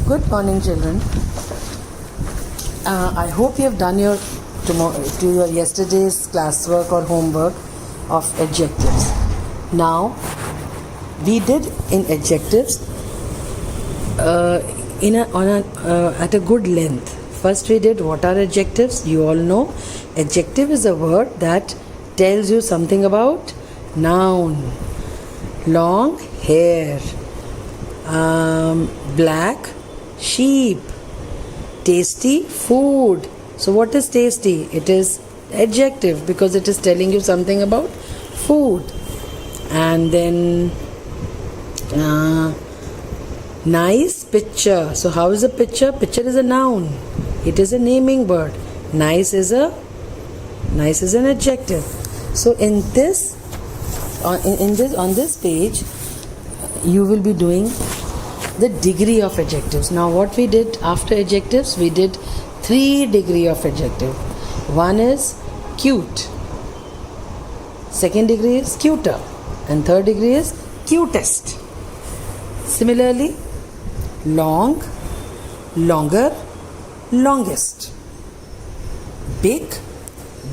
Good morning, children. I hope you have done your yesterday's classwork or homework of adjectives. Now, we did in adjectives at a good length. First, we did what are adjectives. You all know adjective is a word that tells you something about noun. Long hair, black sheep, tasty food. So what is tasty? It is adjective because it is telling you something about food. And then nice picture. So how is a picture? Picture is a noun. It is a naming word. Nice is an adjective. So on this page you will be doing the degree of adjectives. Now what we did after adjectives, we did 3 degree of adjective. One is cute, second degree is cuter, and third degree is cutest. Similarly, long, longer, longest, big,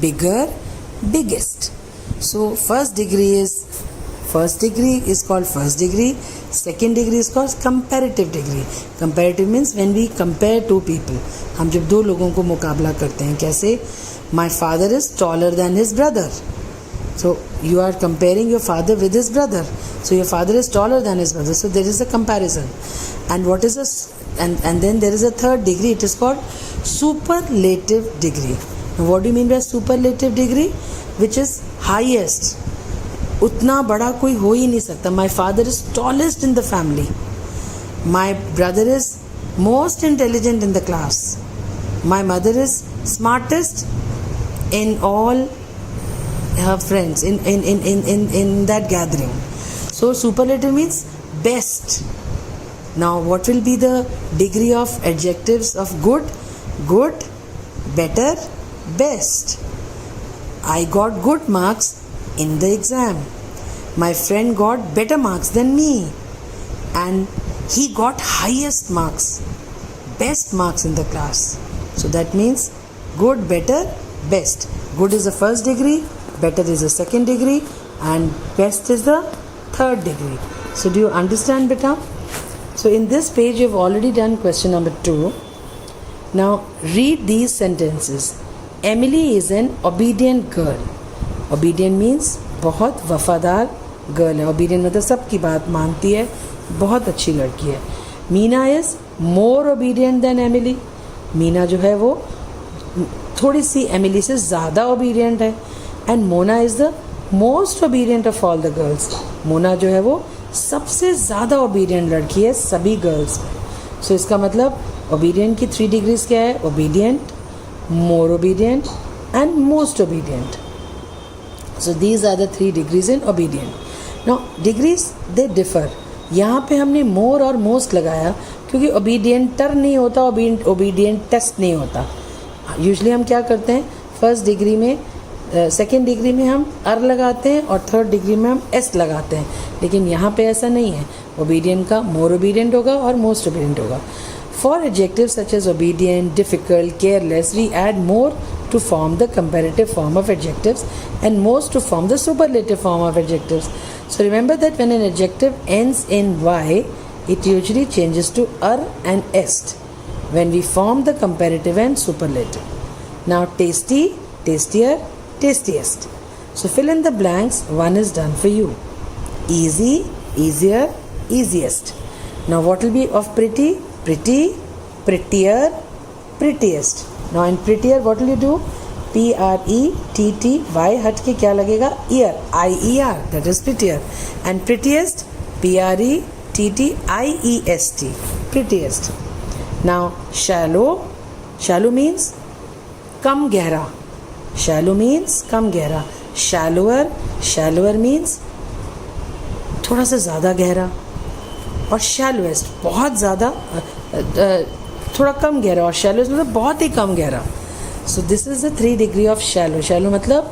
bigger, biggest. So first degree is called first degree. Second degree is called comparative degree. Comparative means when we compare two people. हम जब दो लोगों को मुकाबला करते हैं, कैसे? My father is taller than his brother. So you are comparing your father with his brother. So your father is taller than his brother. So there is a comparison. And what is and then there is a third degree. It is called superlative degree. Now what do you mean by superlative degree? Which is highest. उतना बड़ा कोई हो ही नहीं सकता. My father is tallest in the family. My brother is most intelligent in the class. My mother is smartest in all her friends in that gathering. So superlative means best. Now what will be the degree of adjectives of good? Good, better, best. I got good marks in the exam. My friend got better marks than me, and he got highest marks, best marks in the class. So that means good, better, best. Good is the first degree, better is the second degree, and best is the third degree. So do you understand, beta? So in this page you have already done question number 2. Now read these sentences. Emily is an obedient girl. Obedient means बहुत वफादार girl है. Obedient मतलब सबकी बात मानती है, बहुत अच्छी लड़की है. Meena is more obedient than Emily. Meena जो है वो थोड़ी सी एमिली से ज़्यादा ओबीडियंट है. And Mona is the most obedient of all the girls. Mona जो है वो सबसे ज़्यादा ओबीडियंट लड़की है सभी गर्ल्स में. सो इसका मतलब ओबीडियंट की 3 डिग्रीज क्या है? Obedient, more obedient and most obedient. So these are the 3 degrees in obedient. Now degrees they differ. यहाँ पे हमने more और most लगाया क्योंकि obedienter नहीं होता, obedientest नहीं होता. Usually हम क्या करते हैं, फर्स्ट डिग्री में सेकेंड डिग्री में हम अर लगाते हैं और थर्ड डिग्री में हम एस लगाते हैं. लेकिन यहाँ पे ऐसा नहीं है. ओबीडियंट का मोर ओबीडियंट होगा और मोस्ट ओबीडियंट होगा. For adjectives such as obedient, difficult, careless, we add more to form the comparative form of adjectives and most to form the superlative form of adjectives. So remember that when an adjective ends in y, it usually changes to ar and est when we form the comparative and superlative. Now tasty, tastier, tastiest. So fill in the blanks. One is done for you. Easy, easier, easiest. Now what will be of pretty? Pretty, prettier, prettiest. Now in prettier what will you do? P-R-E-T-T-Y हट के क्या लगेगा? Ear, I-E-R, that is prettier. And prettiest, P-R-E-T-T-I-E-S-T, prettiest. Now shallow, shallow means कम गहरा. Shallow means कम गहरा. Shallower, shallower means थोड़ा सा ज़्यादा गहरा. और शैलोएस्ट बहुत ज़्यादा थोड़ा कम गहरा. और शैलोएस्ट मतलब बहुत ही कम गहरा. So this is the 3 degree of shallow. Shallow मतलब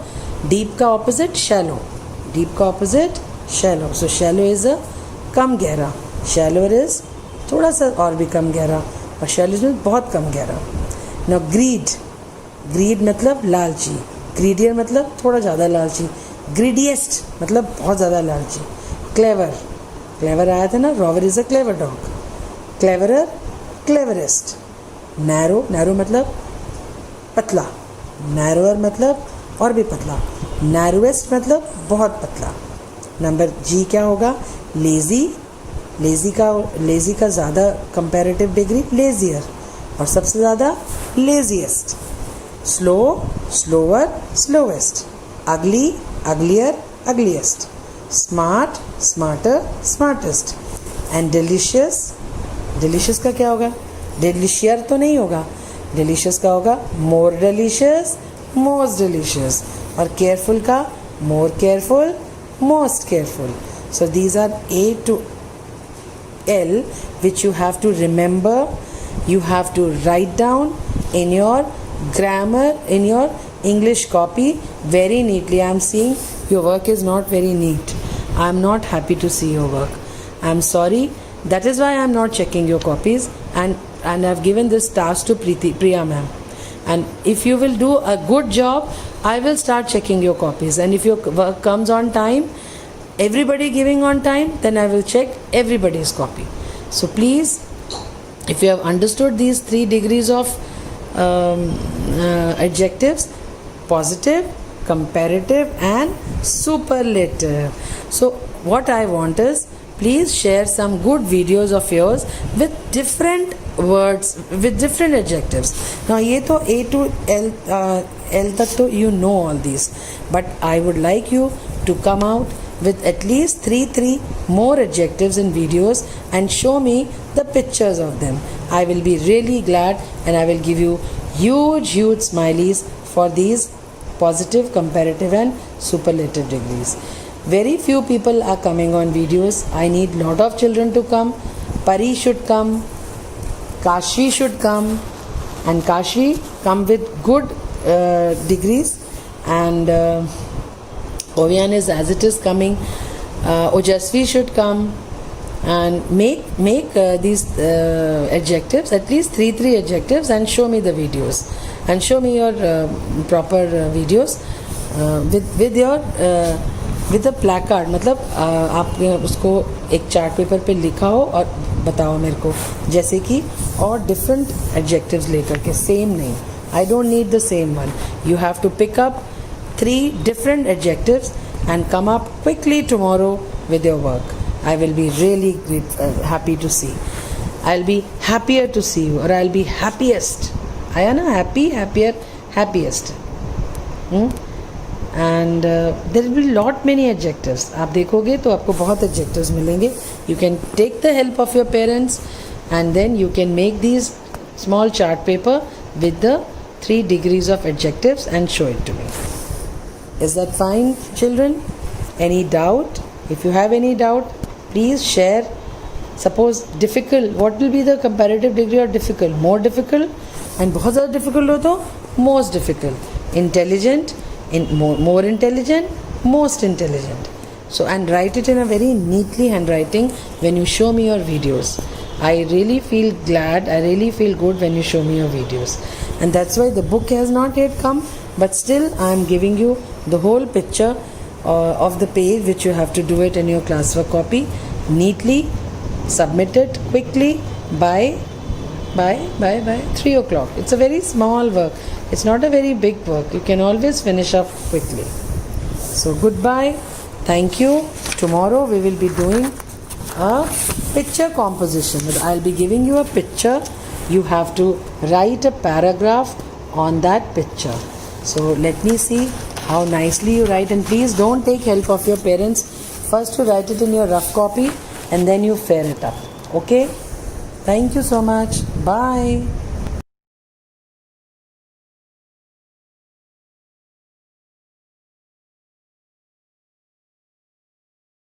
डीप का ऑपोजिट शैलो. डीप का opposite shallow. So shallow is a कम गहरा. शैलोअर इज़ थोड़ा सा और भी कम गहरा, और शैलेस्ट मीन्स बहुत कम गहरा. नाउ ग्रीड, ग्रीड मतलब लालची, ग्रीडियर मतलब थोड़ा ज़्यादा लालची, ग्रीडिएस्ट मतलब बहुत ज़्यादा लालची. क्लेवर, क्लेवर आया था ना, rover is a clever dog. Cleverer, cleverest. Narrow, narrow मतलब पतला, नैरोअर मतलब और भी पतला, नैरोएस्ट मतलब बहुत पतला. नंबर जी क्या होगा? लेज़ी, लेज़ी का ज़्यादा कंपैरेटिव डिग्री लेज़ियर, और सबसे ज़्यादा लेज़ीएस्ट. Slow, slower, slowest. Ugly, uglier, ugliest. Smart, smarter, smartest. And delicious, delicious का क्या होगा? डिलीशियर तो नहीं होगा, डिलीशियस का होगा मोर डिलीशियस, मोस्ट डिलीशियस. और केयरफुल का more careful, most careful. So these are A to L which you have to remember, you have to write down in your grammar, in your English copy very neatly. I am seeing your work is not very neat. I am not happy to see your work. I am sorry. That is why I am not checking your copies, and I have given this task to Priya ma'am. And if you will do a good job, I will start checking your copies. And if your work comes on time, everybody giving on time, then I will check everybody's copy. So please, if you have understood these 3 degrees of adjectives: positive, comparative, and superlative. So what I want is, please share some good videos of yours with different words, with different adjectives. Now ये तो A to L तक तो you know all these, but I would like you to come out with at least 3 more adjectives in videos and show me the pictures of them. I will be really glad, and I will give you huge smileys for these positive, comparative and superlative degrees. Very few people are coming on videos. I need lot of children to come. Pari should come, Kashi should come, and Kashi come with good degrees, and Ovian is as it is coming. Ojasvi should come, and make these adjectives, at least 3 adjectives, and show me the videos, and show me your proper videos with your with a placard. मतलब आपने उसको एक chart paper पे लिखा हो और बताओ मेरे को, जैसे कि, और डिफरेंट एडजेक्टिव्स लेकर के, सेम नहीं. I don't need the same one. You have to pick up 3 different adjectives and come up quickly tomorrow with your work. I will be really happy to see. I'll be happier to see you, or I'll be happiest. आया ना, happy, happier, happiest. And there will be lot many adjectives. आप देखोगे तो आपको बहुत adjectives मिलेंगे. You can take the help of your parents, and then you can make these small chart paper with the 3 degrees of adjectives and show it to me. Is that fine, children? Any doubt? If you have any doubt, please share. Suppose difficult, what will be the comparative degree of difficult? More difficult, and बहुत ज़्यादा difficult हो तो most difficult. Intelligent, more intelligent, most intelligent. So, and write it in a very neatly handwriting when you show me your videos. I really feel glad, I really feel good when you show me your videos. And that's why the book has not yet come, but still I am giving you the whole picture of the page, which you have to do it in your classwork copy neatly. Submit it quickly by 3 o'clock. It's a very small work. It's not a very big work. You can always finish up quickly. So goodbye. Thank you. Tomorrow we will be doing a picture composition. I'll be giving you a picture. You have to write a paragraph on that picture. So let me see how nicely you write, and please don't take help of your parents. First you write it in your rough copy and then you fair it up. Okay? Thank you so much. Bye.